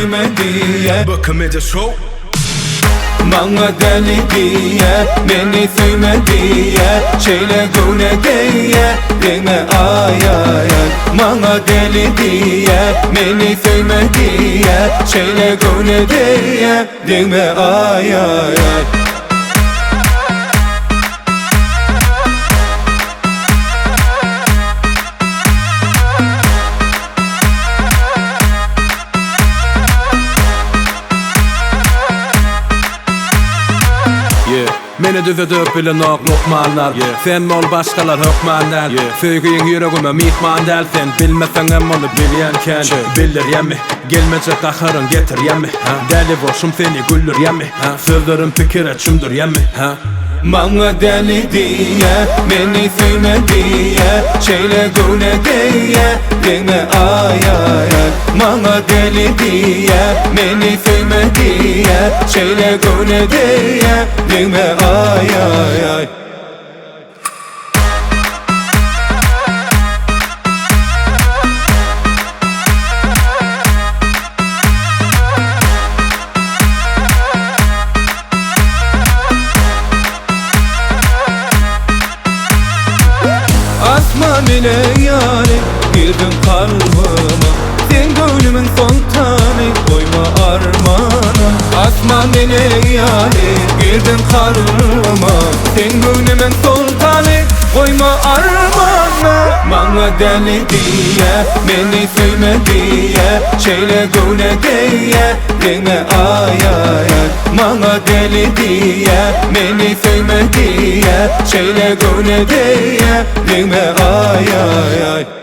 söyleme diye Bakamaca show. Bana deli diye, beni söyleme diye Şeyle güne diye, deme ay ay ay Bana deli diye, beni söyleme diye Şeyle güne diye, deme ay ay ay Meni düzedip bilen ok lokmanlar Sen ol başkalar hokmanlar Söygüyün yüreğime mihman del Sen bilmesen hem onu bilyenken Bilir yemi Gelmece kaharın getir yemi Deli boşum seni güldür yemi Sözlerim fikir çümdür yemi Bana deli diye, beni söyleme diye Şeyle güne diye, deme ay ay ay Bana deli diye, beni söyleme diye Şeyle güne diye, deme ay ay ay Asman ile yani girdim kalbıma Sen gönlümün sultanı koyma armana Asman ile yani girdim kalbıma Sen gönlümün sultanı koyma armana Bana deli diye beni söyleme diye Şeyle güne diye deme ay ay ay Bana deli diye beni söyleme diye Şeyle güne diye deme ay ay ay